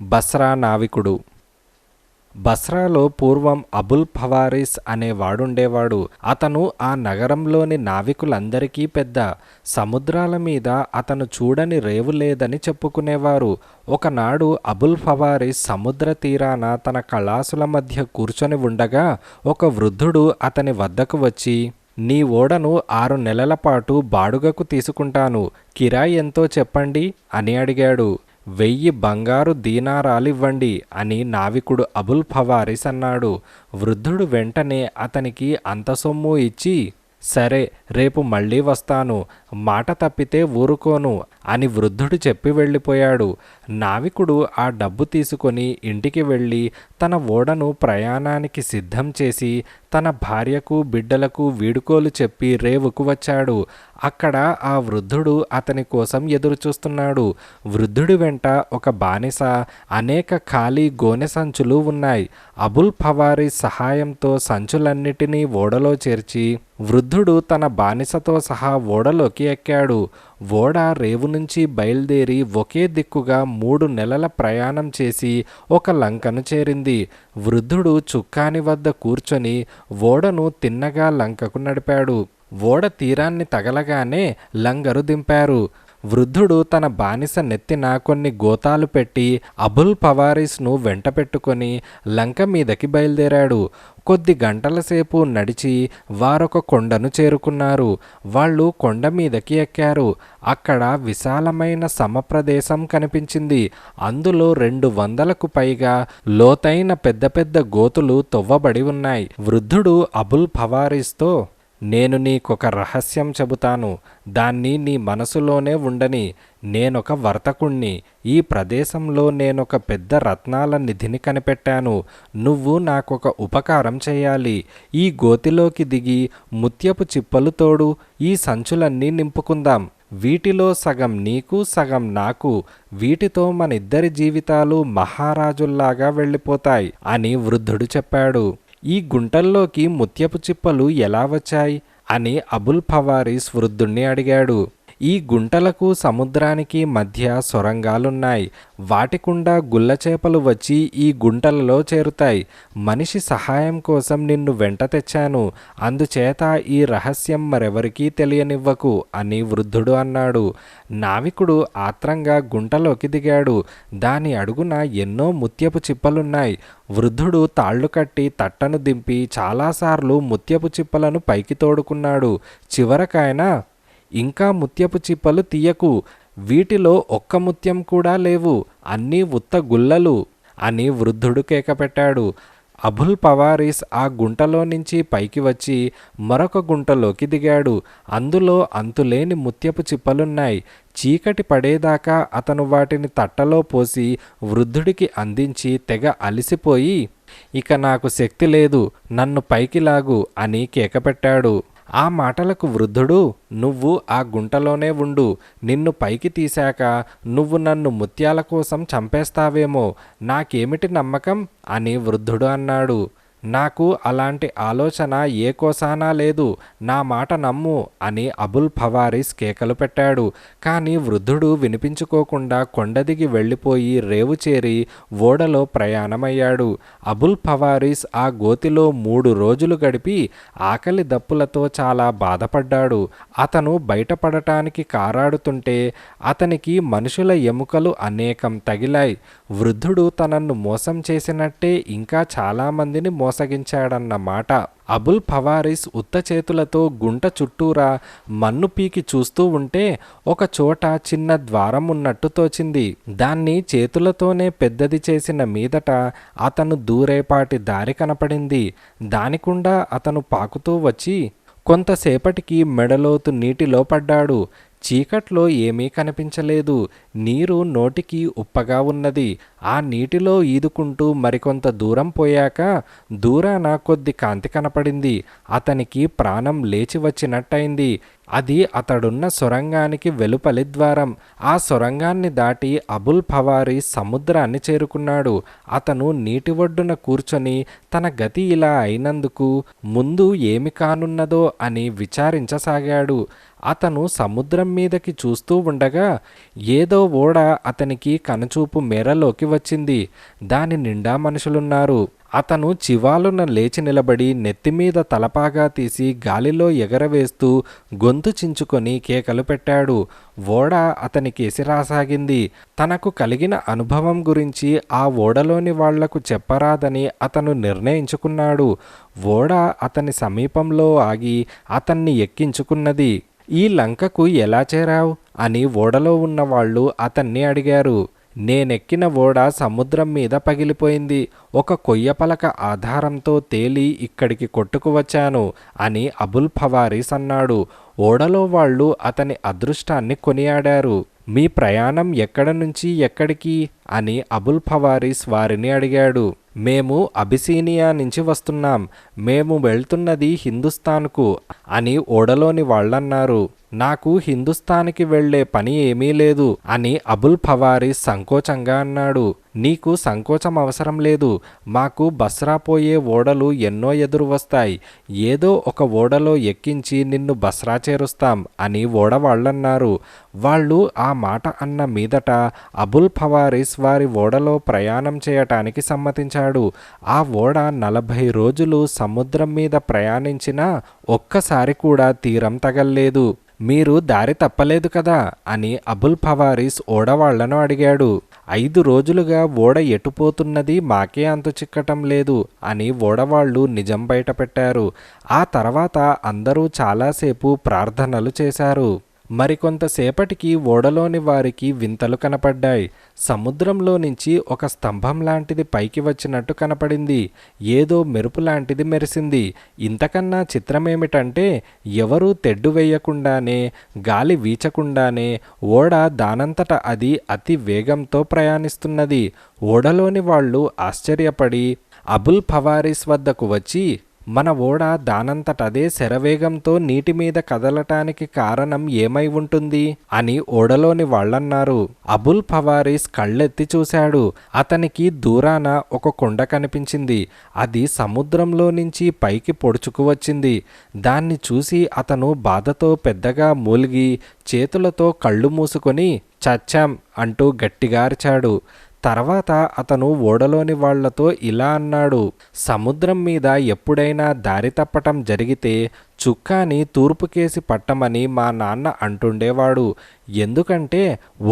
Basra నావికుడు. బస్రాలో పూర్వం అబుల్ ఫవారిస్ అనే వాడుండేవాడు. అతను ఆ నగరంలోని నావికులందరికీ పెద్ద. సముద్రాల మీద అతను చూడని రేవు లేదని చెప్పుకునేవారు. ఒకనాడు అబుల్ ఫవారిస్ సముద్ర తీరాన తన కళాసుల మధ్య కూర్చొని ఉండగా ఒక వృద్ధుడు అతని వద్దకు వచ్చి, నీ ఓడను 6 నెలల పాటు బాడుగకు తీసుకుంటాను, కిరాయి ఎంతో చెప్పండి అని అడిగాడు. 1000 బంగారు దీనారాలివ్వండి అని నావికుడు అబుల్ ఫవారిస్ అన్నాడు. వృద్ధుడు వెంటనే అతనికి అంత సొమ్ము ఇచ్చి, సరే రేపు మళ్ళీ వస్తాను, మాట తప్పితే ఊరుకోను అని వృద్ధుడు చెప్పి వెళ్ళిపోయాడు. నావికుడు ఆ డబ్బు తీసుకొని ఇంటికి వెళ్ళి తన ఓడను ప్రయాణానికి సిద్ధం చేసి తన భార్యకు బిడ్డలకు వీడుకోలు చెప్పి రేవుకు వచ్చాడు. అక్కడ ఆ వృద్ధుడు అతని కోసం ఎదురుచూస్తున్నాడు. వృద్ధుడి వెంట ఒక బానిస, అనేక ఖాళీ గోనె సంచులు ఉన్నాయి. అబుల్ ఫవారిస్ సహాయంతో సంచులన్నిటినీ ఓడలో చేర్చి వృద్ధుడు తన బానిసతో సహా ఓడలోకి ఎక్కాడు. ఓడ రేవు నుంచి బయలుదేరి ఒకే దిక్కుగా 3 నెలల ప్రయాణం చేసి ఒక లంకను చేరింది. వృద్ధుడు చుక్కాని వద్ద కూర్చొని ఓడను తిన్నగా లంకకు నడిపాడు. ఓడ తీరాన్ని తగలగానే లంగరు దింపారు. వృద్ధుడు తన బానిస నెత్తిన కొన్ని గోతాలు పెట్టి అబుల్ ఫవారిస్ను వెంట పెట్టుకొని లంక మీదకి బయలుదేరాడు. కొద్ది గంటల సేపు నడిచి వారొక కొండను చేరుకున్నారు. వాళ్ళు కొండ మీదకి ఎక్కారు. అక్కడ విశాలమైన సమప్రదేశం కనిపించింది. అందులో 200కు పైగా లోతైన పెద్ద పెద్ద గోతులు తవ్వబడి ఉన్నాయి. వృద్ధుడు అబుల్ ఫవారిస్తో, నేను నీకొక రహస్యం చెబుతాను, దాన్ని నీ మనసులోనే ఉండని. నేనొక వర్తకుణ్ణి. ఈ ప్రదేశంలో నేనొక పెద్ద రత్నాల నిధిని కనిపెట్టాను. నువ్వు నాకొక ఉపకారం చేయాలి. ఈ గోతిలోకి దిగి ముత్యపు చిప్పలు తోడు ఈ సంచులన్నీ నింపుకుందాం. వీటిలో సగం నీకు, సగం నాకు. వీటితో మనిద్దరి జీవితాలు మహారాజుల్లాగా వెళ్ళిపోతాయి అని వృద్ధుడు చెప్పాడు. ఈ గుంటల్లోకి ముత్యపు చిప్పలు ఎలా వచ్చాయి అని అబుల్ ఫవారిస్ వృద్ధుణ్ణి అడిగాడు. ఈ గుంటలకు సముద్రానికి మధ్య సొరంగాలున్నాయి. వాటికుండా గుల్ల చేపలు వచ్చి ఈ గుంటలలో చేరుతాయి. మనిషి సహాయం కోసం నిన్ను వెంట తెచ్చాను. అందుచేత ఈ రహస్యం మరెవరికీ తెలియనివ్వకు అని వృద్ధుడు అన్నాడు. నావికుడు ఆత్రంగా గుంటలోకి దిగాడు. దాని అడుగున ఎన్నో ముత్యపు చిప్పలున్నాయి. వృద్ధుడు తాళ్లు కట్టి తట్టను దింపి చాలాసార్లు ముత్యపు చిప్పలను పైకి తోడుకున్నాడు. చివరకాయన, ఇంకా ముత్యపు చిప్పలు తీయకు, వీటిలో ఒక్క ముత్యం కూడా లేవు, అన్నీ ఉత్త గుల్లలు అని వృద్ధుడు కేకపెట్టాడు. అబుల్ ఫవారిస్ ఆ గుంటలో నుంచి పైకి వచ్చి మరొక గుంటలోకి దిగాడు. అందులో అంతులేని ముత్యపు చిప్పలున్నాయి. చీకటి పడేదాకా అతను వాటిని తట్టలో పోసి వృద్ధుడికి అందించి తెగ అలిసిపోయి, ఇక నాకు శక్తి లేదు, నన్ను పైకి లాగు అని కేకపెట్టాడు. ఆ మాటలకు వృద్ధుడు, నువ్వు ఆ గుంటలోనే ఉండు, నిన్ను పైకి తీశాక నువ్వు నన్ను ముత్యాల కోసం చంపేస్తావేమో, నాకేమిటి నమ్మకం అని వృద్ధుడు అన్నాడు. నాకు అలాంటి ఆలోచన ఏ కోసానా లేదు, నా మాట నమ్ము అని అబుల్ ఫవారిస్ కేకలు పెట్టాడు. కానీ వృద్ధుడు వినిపించుకోకుండా కొండదిగి వెళ్ళిపోయి రేవు చేరి ఓడలో ప్రయాణమయ్యాడు. అబుల్ ఫవారిస్ ఆ గోతిలో 3 రోజులు గడిపి ఆకలి దప్పులతో చాలా బాధపడ్డాడు. అతను బయటపడటానికి కారాడుతుంటే అతనికి మనుషుల ఎముకలు అనేకం తగిలాయి. వృద్ధుడు తనను మోసం చేసినట్టే ఇంకా చాలామందిని మోసగించాడన్నమాట. అబుల్ ఫవారిస్ ఉత్త చేతులతో గుంట చుట్టూరా మన్ను పీకి చూస్తూ ఉంటే ఒక చోట చిన్న ద్వారం ఉన్నట్టు తోచింది. దాన్ని చేతులతోనే పెద్దది చేసిన మీదట అతను దూరేపాటి దారి కనపడింది. దానికుండా అతను పాకుతూ వచ్చి కొంతసేపటికి మెడలోతు నీటిలో పడ్డాడు. చీకట్లో ఏమీ కనిపించలేదు. నీరు నోటికి ఉప్పగా ఉన్నది. ఆ నీటిలో ఈదుకుంటూ మరికొంత దూరం పోయాక దూరాన కొద్ది కాంతి కనపడింది. అతనికి ప్రాణం లేచి వచ్చినట్టయింది. అది అతడున్న సొరంగానికి వెలుపలి ద్వారం. ఆ సొరంగాన్ని దాటి అబుల్ ఫవారీస్ సముద్రాన్ని చేరుకున్నాడు. అతను నీటి ఒడ్డున కూర్చొని తన గతి ఇలా అయినందుకు ముందు ఏమి కానున్నదో అని విచారించసాగాడు. అతను సముద్రం మీదకి చూస్తూ ఉండగా ఏదో ఓడ అతనికి కనుచూపు మేరలోకి వచ్చింది. దాని నిండా మనుషులున్నారు. అతను చివాలున లేచి నిలబడి నెత్తిమీద తలపాగా తీసి గాలిలో ఎగరవేస్తూ గొంతు చించుకొని కేకలు పెట్టాడు. ఓడ అతనికేసి రాసాగింది. తనకు కలిగిన అనుభవం గురించి ఆ ఓడలోని వాళ్లకు చెప్పరాదని అతను నిర్ణయించుకున్నాడు. ఓడ అతని సమీపంలో ఆగి అతన్ని ఎక్కించుకున్నది. ఈ లంకకు ఎలా చేరావు అని ఓడలో ఉన్నవాళ్ళు అతన్ని అడిగారు. నేనెక్కిన ఓడ సముద్రం మీద పగిలిపోయింది. ఒక కొయ్యపలక ఆధారంతో తేలి ఇక్కడికి కొట్టుకువచ్చాను అని అబుల్ ఫవారీస్ అన్నాడు. ఓడలో వాళ్ళు అతని అదృష్టాన్ని కొనియాడారు. మీ ప్రయాణం ఎక్కడ నుంచి ఎక్కడికి అని అబుల్ ఫవారీస్ వారిని అడిగాడు. మేము అబిసీనియా నుంచి వస్తున్నాం. మేము వెళ్తున్నది హిందుస్థాన్కు అని ఓడలోని వాళ్ళన్నారు. నాకు హిందుస్థాన్కి వెళ్లే పని ఏమీ లేదు అని అబుల్ ఫవారీస్ సంకోచంగా అన్నాడు. నీకు సంకోచం అవసరం లేదు. మాకు బస్రా పోయే ఓడలు ఎన్నో ఎదురు వస్తాయి. ఏదో ఒక ఓడలో ఎక్కించి నిన్ను బస్రా చేరుస్తాం అని ఓడవాళ్ళన్నారు. వాళ్ళు ఆ మాట అన్న మీదట అబుల్ ఫవారీస్ వారి ఓడలో ప్రయాణం చేయటానికి సమ్మతించాడు. ఆ ఓడ 40 రోజులు సముద్రం మీద ప్రయాణించినా ఒక్కసారి కూడా తీరం తగల్లేదు. మీరు దారి తప్పలేదు కదా అని అబుల్ ఫవారీస్ ఓడవాళ్లను అడిగాడు. 5 రోజులుగా ఓడ ఎటుపోతున్నది మాకే అంతు చిక్కటం లేదు అని ఓడవాళ్లు నిజం బయటపెట్టారు. ఆ తర్వాత అందరూ చాలాసేపు ప్రార్థనలు చేశారు. మరికొంతసేపటికి ఓడలోని వారికి వింతలు కనపడ్డాయి. సముద్రంలో నుంచి ఒక స్తంభం లాంటిది పైకి వచ్చినట్టు కనపడింది. ఏదో మెరుపు లాంటిది మెరిసింది. ఇంతకన్నా చిత్రమేమిటంటే ఎవరూ తెడ్డు వేయకుండానే గాలి వీచకుండానే ఓడ దానంతట అది అతి వేగంతో ప్రయాణిస్తున్నది. ఓడలోని వాళ్ళు ఆశ్చర్యపడి అబుల్ ఫవారీస్ వద్దకు వచ్చి మన ఓడ దానంతటదే శరవేగంతో నీటి మీద కదలటానికి కారణం ఏమై ఉంటుంది అని ఓడలోని వాళ్ళన్నారు. అబుల్ ఫవారీస్ కళ్ళెత్తి చూశాడు. అతనికి దూరాన ఒక కొండ కనిపించింది. అది సముద్రంలో నుంచి పైకి పొడుచుకు వచ్చింది. దాన్ని చూసి అతను బాధతో పెద్దగా మూలిగి చేతులతో కళ్ళు మూసుకొని చచ్చాం అంటూ గట్టిగా అరిచాడు. తర్వాత అతను ఓడలోని వాళ్లతో ఇలా అన్నాడు. సముద్రం మీద ఎప్పుడైనా దారి తప్పటం జరిగితే చుక్కాని తూర్పుకేసి పట్టమని మా నాన్న అంటుండేవాడు. ఎందుకంటే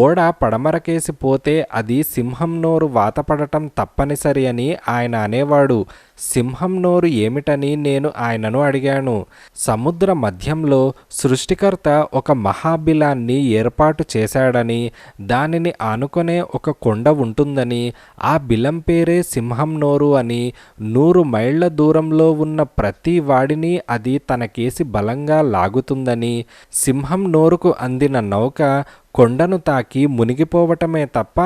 ఓడ పడమరకేసి పోతే అది సింహం నోరు వాతపడటం తప్పనిసరి అని ఆయన అనేవాడు. సింహం నోరు ఏమిటని నేను ఆయనను అడిగాను. సముద్ర మధ్యంలో సృష్టికర్త ఒక మహాబిలాన్ని ఏర్పాటు చేశాడని, దానిని ఆనుకొనే ఒక కొండ ఉంటుందని, ఆ బిలం పేరే సింహం నోరు అని, 100 మైళ్ళ దూరంలో ఉన్న ప్రతి వాడిని అది తనకేసి బలంగా లాగుతుందని, సింహం నోరుకు అందిన నౌక కొండను తాకి మునిగిపోవటమే తప్ప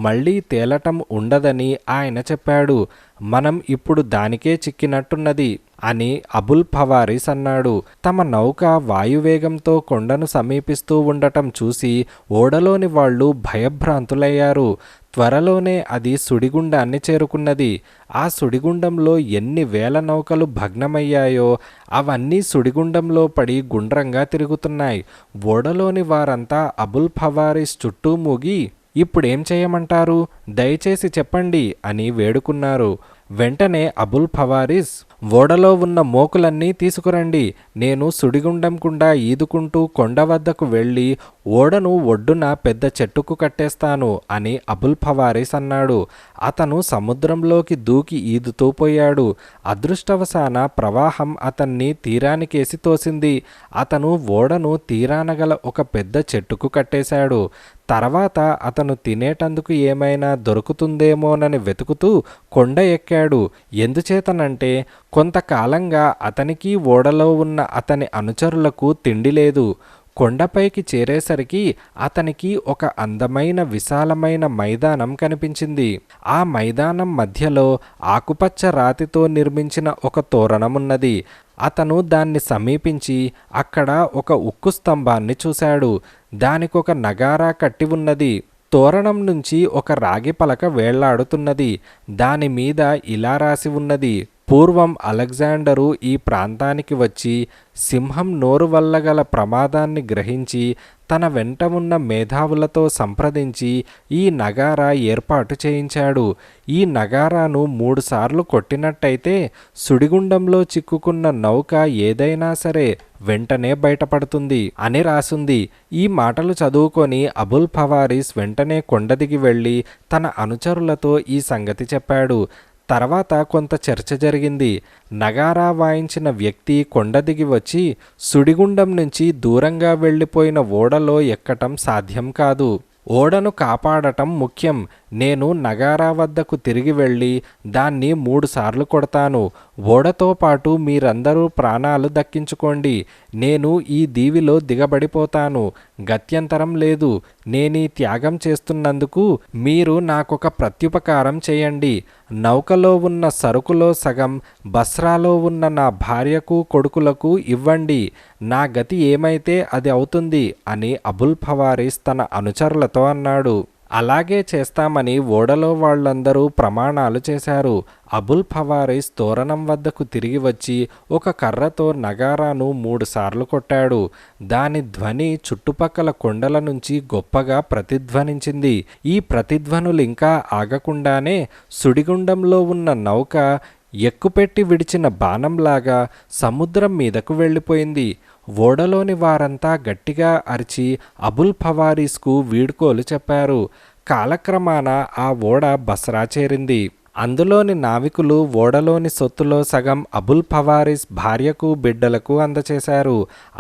మళ్ళీ తేలటం ఉండదని ఆయన చెప్పాడు. మనం ఇప్పుడు దానికే చిక్కినట్టున్నది అని అబుల్ ఫవారీస్ అన్నాడు. తమ నౌక వాయువేగంతో కొండను సమీపిస్తూ ఉండటం చూసి ఓడలోని వాళ్ళు భయభ్రాంతులయ్యారు. త్వరలోనే అది సుడిగుండాన్ని చేరుకున్నది. ఆ సుడిగుండంలో ఎన్ని వేల నౌకలు భగ్నమయ్యాయో అవన్నీ సుడిగుండంలో పడి గుండ్రంగా తిరుగుతున్నాయి. ఓడలోని వారంతా అబుల్ ఫవారీస్ చుట్టూ మూగి ఇప్పుడేం చేయమంటారు, దయచేసి చెప్పండి అని వేడుకున్నారు. వెంటనే అబుల్ ఫవారీస్ ఓడలో ఉన్న మోకులన్నీ తీసుకురండి, నేను సుడిగుండం గుండా ఈదుకుంటూ కొండ వద్దకు వెళ్ళి ఓడను ఒడ్డున పెద్ద చెట్టుకు కట్టేస్తాను అని అబుల్ ఫవారీస్ అన్నాడు. అతను సముద్రంలోకి దూకి ఈదుతూ పోయాడు. అదృష్టవశాన ప్రవాహం అతన్ని తీరానికేసి తోసింది. అతను ఓడను తీరానగల ఒక పెద్ద చెట్టుకు కట్టేశాడు. తర్వాత అతను తినేటందుకు ఏమైనా దొరుకుతుందేమోనని వెతుకుతూ కొండ ఎక్కాడు. ఎందుచేతనంటే కొంతకాలంగా అతనికి ఓడలో ఉన్న అతని అనుచరులకు తిండి లేదు. కొండపైకి చేరేసరికి అతనికి ఒక అందమైన విశాలమైన మైదానం కనిపించింది. ఆ మైదానం మధ్యలో ఆకుపచ్చ రాతితో నిర్మించిన ఒక తోరణమున్నది. అతను దాన్ని సమీపించి అక్కడ ఒక ఉక్కు స్తంభాన్ని చూశాడు. దానికొక నగారా కట్టి ఉన్నది. తోరణం నుంచి ఒక రాగి పలక వేళ్లాడుతున్నది. దానిమీద ఇలా రాసి ఉన్నది: పూర్వం అలెగ్జాండరు ఈ ప్రాంతానికి వచ్చి సింహం నోరు వల్ల గల ప్రమాదాన్ని గ్రహించి తన వెంట ఉన్న మేధావులతో సంప్రదించి ఈ నగారా ఏర్పాటు చేయించాడు. ఈ నగారాను 3 సార్లు కొట్టినట్టయితే సుడిగుండంలో చిక్కుకున్న నౌక ఏదైనా సరే వెంటనే బయటపడుతుంది అని రాసుంది. ఈ మాటలు చదువుకొని అబుల్ ఫవారిస్ వెంటనే కొండ దిగి వెళ్ళి తన అనుచరులతో ఈ సంగతి చెప్పాడు. తర్వాత కొంత చర్చ జరిగింది. నగారా వాయించిన వ్యక్తి కొండ దిగి వచ్చి సుడిగుండం నుంచి దూరంగా వెళ్ళిపోయిన ఓడలో ఎక్కటం సాధ్యం కాదు. ఓడను కాపాడటం ముఖ్యం. నేను నగారా వద్దకు తిరిగి వెళ్ళి దాన్ని 3 సార్లు కొడతాను. ఓడతో పాటు మీరందరూ ప్రాణాలు దక్కించుకోండి. నేను ఈ దీవిలో దిగబడిపోతాను. గత్యంతరం లేదు. నేనీ త్యాగం చేస్తున్నందుకు మీరు నాకొక ప్రత్యుపకారం చేయండి. నౌకలో ఉన్న సరుకులో సగం బస్రాలో ఉన్న నా భార్యకు కొడుకులకు ఇవ్వండి. నా గతి ఏమైతే అది అవుతుంది అని అబుల్ ఫవారిస్ తన అనుచరులతో అన్నాడు. అలాగే చేస్తామని ఓడలో వాళ్ళందరూ ప్రమాణాలు చేశారు. అబుల్ ఫవారిస్ తోరణం వద్దకు తిరిగి వచ్చి ఒక కర్రతో నగారాను 3 సార్లు కొట్టాడు. దాని ధ్వని చుట్టుపక్కల కొండల నుంచి గొప్పగా ప్రతిధ్వనించింది. ఈ ప్రతిధ్వనులింకా ఆగకుండానే సుడిగుండంలో ఉన్న నౌక ఎక్కుపెట్టి విడిచిన బాణంలాగా సముద్రం మీదకు వెళ్ళిపోయింది. ఓడలోని వారంతా గట్టిగా అరిచి అబుల్ ఫవారిస్కు వీడ్కోలు చెప్పారు. కాలక్రమాన ఆ ఓడ బస్రా చేరింది. అందులోని నావికులు ఓడలోని సొత్తులో సగం అబుల్ ఫవారిస్ భార్యకు బిడ్డలకు అందచేశారు.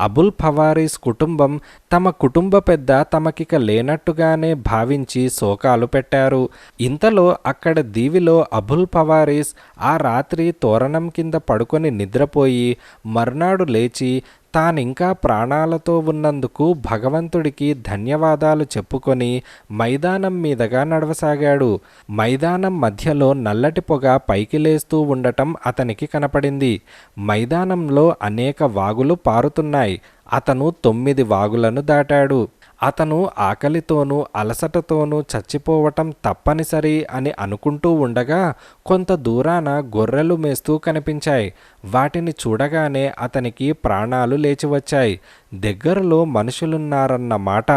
అబుల్ ఫవారిస్ కుటుంబం తమ కుటుంబ పెద్ద తమకిక లేనట్టుగానే భావించి శోకాలు పెట్టారు. ఇంతలో అక్కడ దీవిలో అబుల్ ఫవారిస్ ఆ రాత్రి తోరణం కింద పడుకొని నిద్రపోయి మర్నాడు లేచి తానింకా ప్రాణాలతో ఉన్నందుకు భగవంతుడికి ధన్యవాదాలు చెప్పుకొని మైదానం మీదగా నడవసాగాడు. మైదానం మధ్యలో నల్లటి పొగ పైకి లేస్తూ ఉండటం అతనికి కనపడింది. మైదానంలో అనేక వాగులు పారుతున్నాయి. అతను 9 వాగులను దాటాడు. అతను ఆకలితోనూ అలసటతోనూ చచ్చిపోవటం తప్పనిసరి అని అనుకుంటూ ఉండగా కొంత దూరాన గొర్రెలు మేస్తూ కనిపించాయి. వాటిని చూడగానే అతనికి ప్రాణాలు లేచి వచ్చాయి. దగ్గరలో మనుషులున్నారన్న మాట.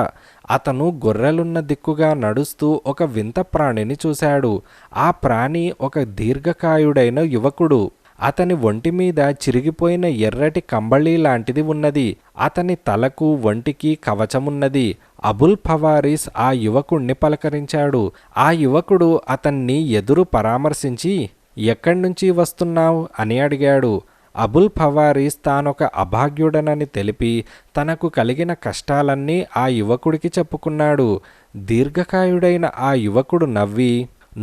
అతను గొర్రెలున్న దిక్కుగా నడుస్తూ ఒక వింత ప్రాణిని చూశాడు. ఆ ప్రాణి ఒక దీర్ఘకాయుడైన యువకుడు. అతని ఒంటి మీద చిరిగిపోయిన ఎర్రటి కంబళి లాంటిది ఉన్నది. అతని తలకు ఒంటికి కవచమున్నది. అబుల్ ఫవారిస్ ఆ యువకుణ్ణి పలకరించాడు. ఆ యువకుడు అతన్ని ఎదురు పరామర్శించి ఎక్కడి నుంచి వస్తున్నావు అని అడిగాడు. అబుల్ ఫవారిస్ తానొక అభాగ్యుడనని తెలిపి తనకు కలిగిన కష్టాలన్నీ ఆ యువకుడికి చెప్పుకున్నాడు. దీర్ఘకాయుడైన ఆ యువకుడు నవ్వి,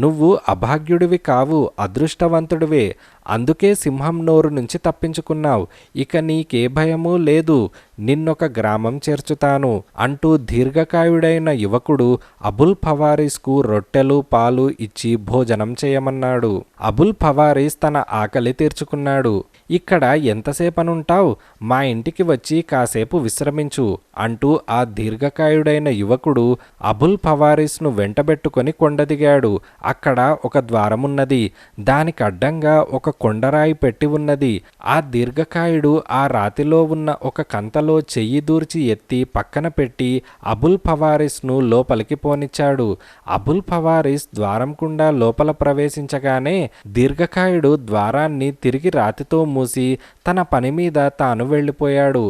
నువ్వు అభాగ్యుడివి కావు, అదృష్టవంతుడివే. అందుకే సింహం నోరు నుంచి తప్పించుకున్నావు. ఇక నీకే భయమూ లేదు. నిన్నొక గ్రామం చేర్చుతాను అంటూ దీర్ఘకాయుడైన యువకుడు అబుల్ ఫవారిస్కు రొట్టెలు పాలు ఇచ్చి భోజనం చేయమన్నాడు. అబుల్ ఫవారిస్ తన ఆకలి తీర్చుకున్నాడు. ఇక్కడ ఎంతసేపనుంటావు? మా ఇంటికి వచ్చి కాసేపు విశ్రమించు అంటూ ఆ దీర్ఘకాయుడైన యువకుడు అబుల్ ఫవారిస్ను వెంటబెట్టుకొని కొండదిగాడు. అక్కడ ఒక ద్వారమున్నది. దానికి అడ్డంగా ఒక కొండరాయి పెట్టి ఉన్నది. ఆ దీర్ఘకాయుడు ఆ రాతిలో ఉన్న ఒక కంతలో చెయ్యి దూర్చి ఎత్తి పక్కన పెట్టి అబుల్ ఫవారిస్ను లోపలికి పోనిచ్చాడు. అబుల్ ఫవారిస్ ద్వారం గుండా లోపల ప్రవేశించగానే దీర్ఘకాయుడు ద్వారాన్ని తిరిగి రాతితో మూసి తన పని మీద తాను వెళ్ళిపోయాడు.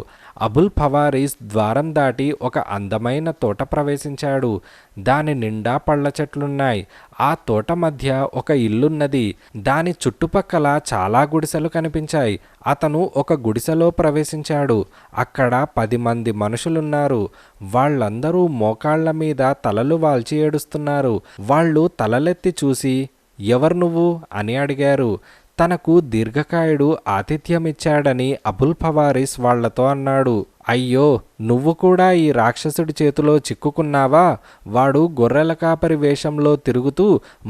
అబుల్ ఫవారిస్ ద్వారం దాటి ఒక అందమైన తోట ప్రవేశించాడు. దాని నిండా పళ్ళ చెట్లున్నాయి. ఆ తోట మధ్య ఒక ఇల్లున్నది. దాని చుట్టుపక్కల చాలా గుడిసెలు కనిపించాయి. అతను ఒక గుడిసెలో ప్రవేశించాడు. అక్కడ 10 మంది మనుషులున్నారు. వాళ్ళందరూ మోకాళ్ల మీద తలలు వాల్చి ఏడుస్తున్నారు. వాళ్ళు తలలెత్తి చూసి, ఎవరు నువ్వు అని అడిగారు. తనకు దీర్ఘకాయుడు ఆతిథ్యమిచ్చాడని అబుల్ ఫవారిస్ వాళ్లతో అన్నాడు. అయ్యో, నువ్వు కూడా ఈ రాక్షసుడి చేతిలో చిక్కుకున్నావా? వాడు గొర్రెల కాపరి వేషంలో తిరుగుతూ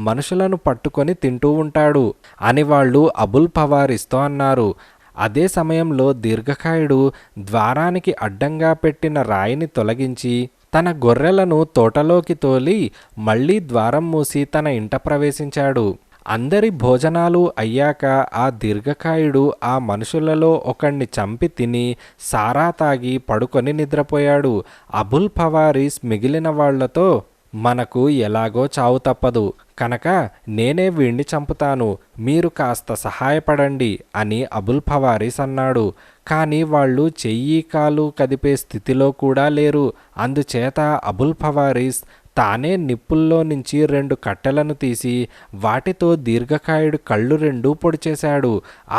మనుషులను పట్టుకొని తింటూ ఉంటాడు అని వాళ్ళు అబుల్ ఫవారిస్తో అన్నారు. అదే సమయంలో దీర్ఘకాయుడు ద్వారానికి అడ్డంగా పెట్టిన రాయిని తొలగించి తన గొర్రెలను తోటలోకి తోలి మళ్లీ ద్వారం మూసి తన ఇంట ప్రవేశించాడు. అందరి భోజనాలు అయ్యాక ఆ దీర్ఘకాయుడు ఆ మనుషులలో ఒకణ్ణి చంపి తిని సారా తాగి పడుకొని నిద్రపోయాడు. అబుల్ ఫవారిస్ మిగిలిన వాళ్లతో, మనకు ఎలాగో చావు తప్పదు కనుక నేనే వీణ్ణి చంపుతాను, మీరు కాస్త సహాయపడండి అని అబుల్ ఫవారిస్ అన్నాడు. కానీ వాళ్ళు చెయ్యి కాలు కదిపే స్థితిలో కూడా లేరు. అందుచేత అబుల్ ఫవారిస్ తానే నిప్పుల్లో నుంచి 2 కట్టెలను తీసి వాటితో దీర్ఘకాయుడు కళ్ళు 2 పొడిచేశాడు.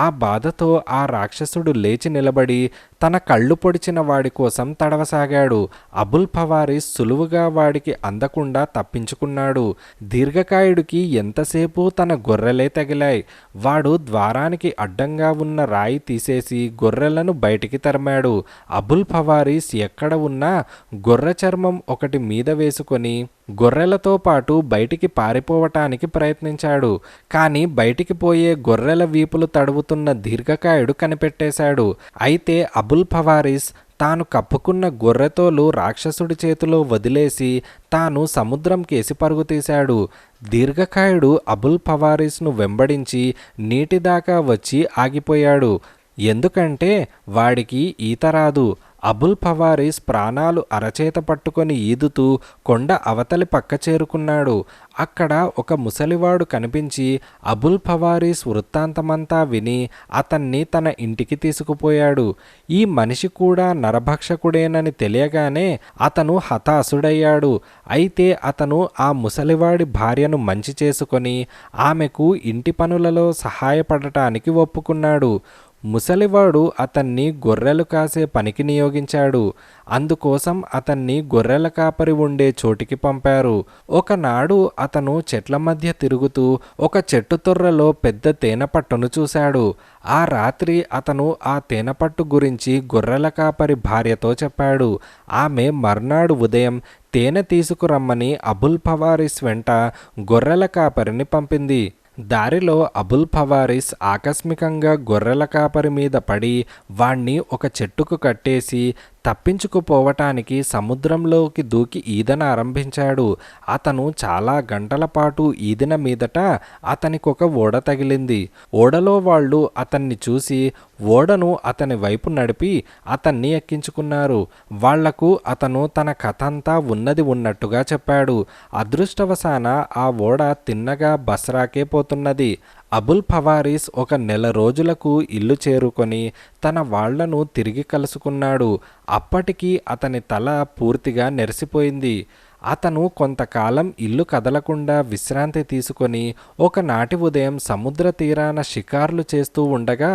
ఆ బాధతో ఆ రాక్షసుడు లేచి నిలబడి తన కళ్ళు పొడిచిన వాడి కోసం తడవసాగాడు. అబుల్ ఫవారిస్ సులువుగా వాడికి అందకుండా తప్పించుకున్నాడు. దీర్ఘకాయుడికి ఎంతసేపు తన గొర్రెలే తగిలాయి. వాడు ద్వారానికి అడ్డంగా ఉన్న రాయి తీసేసి గొర్రెలను బయటికి తరిమాడు. అబుల్ ఫవారిస్ ఎక్కడ ఉన్నా గొర్రె చర్మం ఒకటి మీద వేసుకొని గొర్రెలతో పాటు బయటికి పారిపోవటానికి ప్రయత్నించాడు. కానీ బయటికి పోయే గొర్రెల వీపులు తడువుతున్న దీర్ఘకాయుడు కనిపెట్టేశాడు. అయితే అబుల్ ఫవారిస్ తాను కప్పుకున్న గొర్రెతోలు రాక్షసుడి చేతిలో వదిలేసి తాను సముద్రం కేసి పరుగుతీశాడు. దీర్ఘకాయుడు అబుల్ ఫవారిస్ను వెంబడించి నీటిదాకా వచ్చి ఆగిపోయాడు. ఎందుకంటే వాడికి ఈత రాదు. అబుల్ ఫవారిస్ ప్రాణాలు అరచేత పట్టుకొని ఈదుతూ కొండ అవతలి పక్క చేరుకున్నాడు. అక్కడ ఒక ముసలివాడు కనిపించి అబుల్ ఫవారిస్ వృత్తాంతమంతా విని అతన్ని తన ఇంటికి తీసుకుపోయాడు. ఈ మనిషి కూడా నరభక్షకుడేనని తెలియగానే అతను హతాశుడయ్యాడు. అయితే అతను ఆ ముసలివాడి భార్యను మంచి చేసుకొని ఆమెకు ఇంటి పనులలో సహాయపడటానికి ఒప్పుకున్నాడు. ముసలివాడు అతన్ని గొర్రెలు కాసే పనికి నియోగించాడు. అందుకోసం అతన్ని గొర్రెల కాపరి ఉండే చోటికి పంపారు. ఒకనాడు అతను చెట్ల మధ్య తిరుగుతూ ఒక చెట్టు తొర్రలో పెద్ద తేనెపట్టును చూశాడు. ఆ రాత్రి అతను ఆ తేనెపట్టు గురించి గొర్రెల కాపరి భార్యతో చెప్పాడు. ఆమె మర్నాడు ఉదయం తేనె తీసుకురమ్మని అబుల్ ఫవారిస్ వెంట గొర్రెల కాపరిని పంపింది. దారిలో అబుల్ ఫవారిస్ ఆకస్మికంగా గొర్రెల కాపరి మీద పడి వాణ్ణి ఒక చెట్టుకు కట్టేసి తప్పించుకుపోవటానికి సముద్రంలోకి దూకి ఈదన ఆరంభించాడు. అతను చాలా గంటల పాటు ఈదిన మీదట అతనికొక ఓడ తగిలింది. ఓడలో వాళ్ళు అతన్ని చూసి ఓడను అతని వైపు నడిపి అతన్ని ఎక్కించుకున్నారు. వాళ్లకు అతను తన కథంతా ఉన్నది ఉన్నట్టుగా చెప్పాడు. అదృష్టవశాన ఆ ఓడ తిన్నగా బస్రాకే పోతున్నది. అబుల్ ఫవారిస్ ఒక నెల రోజులకు ఇల్లు చేరుకొని తన వాళ్లను తిరిగి కలుసుకున్నాడు. అప్పటికి అతని తల పూర్తిగా నెరిసిపోయింది. అతను కొంతకాలం ఇల్లు కదలకుండా విశ్రాంతి తీసుకొని ఒకనాటి ఉదయం సముద్ర తీరాన షికార్లు చేస్తూ ఉండగా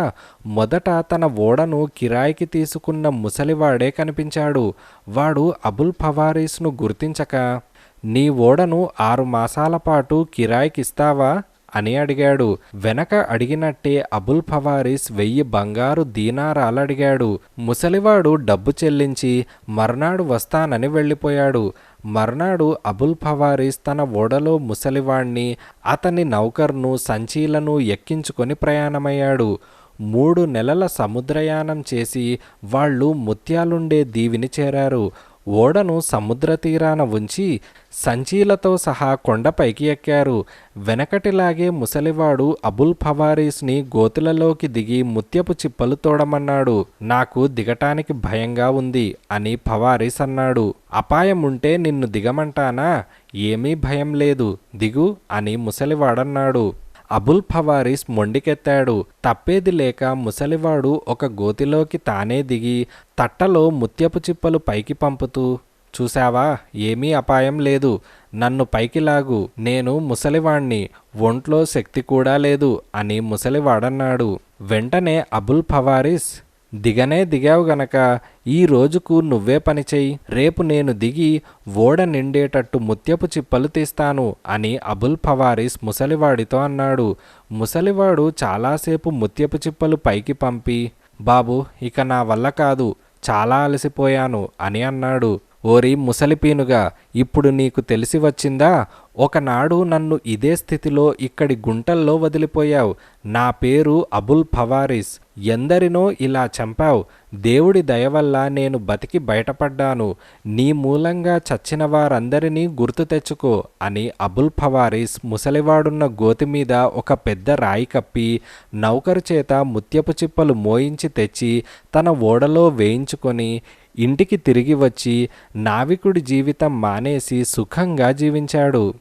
మొదట తన ఓడను కిరాయికి తీసుకున్న ముసలివాడే కనిపించాడు. వాడు అబుల్ ఫవారిస్ను గుర్తించక, నీ ఓడను 6 మాసాల పాటు కిరాయికిస్తావా అని అడిగాడు. వెనక అడిగినట్టే అబుల్ ఫవారిస్ 1000 బంగారు దీనారాలు అడిగాడు. ముసలివాడు డబ్బు చెల్లించి మర్నాడు వస్తానని వెళ్ళిపోయాడు. మర్నాడు అబుల్ ఫవారిస్ తన ఓడలో ముసలివాణ్ణి, అతని నౌకర్ను, సంచీలను ఎక్కించుకొని ప్రయాణమయ్యాడు. 3 నెలల సముద్రయానం చేసి వాళ్ళు ముత్యాలుండే దీవిని చేరారు. ఓడను సముద్ర తీరాన ఉంచి సంచీలతో సహా కొండపైకి ఎక్కారు. వెనకటిలాగే ముసలివాడు అబుల్ ఫవారిస్ని గోతులలోకి దిగి ముత్యపు చిప్పలు తోడమన్నాడు. నాకు దిగటానికి భయంగా ఉంది అని ఫవారిస్ అన్నాడు. అపాయం ఉంటే నిన్ను దిగమంటానా? ఏమీ భయం లేదు, దిగు అని ముసలివాడన్నాడు. అబుల్ ఫవారిస్ మొండికెత్తాడు. తప్పేది లేక ముసలివాడు ఒక గోతిలోకి తానే దిగి తట్టలో ముత్యపు చిప్పలు పైకి పంపుతూ, చూశావా, ఏమీ అపాయం లేదు, నన్ను పైకి లాగు, నేను ముసలివాణ్ణి, ఒంట్లో శక్తి కూడా లేదు అని ముసలివాడన్నాడు. వెంటనే అబుల్ ఫవారిస్, దిగనే దిగావు గనక ఈ రోజుకు నువ్వే పని చెయ్యి, రేపు నేను దిగి ఓడ నిండేటట్టు ముత్యపు చిప్పలు తీస్తాను అని అబుల్ ఫవారిస్ ముసలివాడితో అన్నాడు. ముసలివాడు చాలాసేపు ముత్యపు చిప్పలు పైకి పంపి, బాబు, ఇక నా వల్ల కాదు, చాలా అలసిపోయాను అని అన్నాడు. ఓరి ముసలిపీనుగా, ఇప్పుడు నీకు తెలిసి వచ్చిందా? ఒకనాడు నన్ను ఇదే స్థితిలో ఇక్కడి గుంటల్లో వదిలిపోయావు. నా పేరు అబుల్ ఫవారిస్. ఎందరినో ఇలా చంపావు. దేవుడి దయవల్ల నేను బతికి బయటపడ్డాను. నీ మూలంగా చచ్చిన వారందరినీ గుర్తు తెచ్చుకో అని అబుల్ ఫవారిస్ ముసలివాడున్న గోతి మీద ఒక పెద్ద రాయి కప్పి నౌకరు చేత ముత్యపు చిప్పలు మోయించి తెచ్చి తన ఓడలో వేయించుకొని ఇంటికి తిరిగి వచ్చి నావికుడి జీవితం మానేసి సుఖంగా జీవించాడు.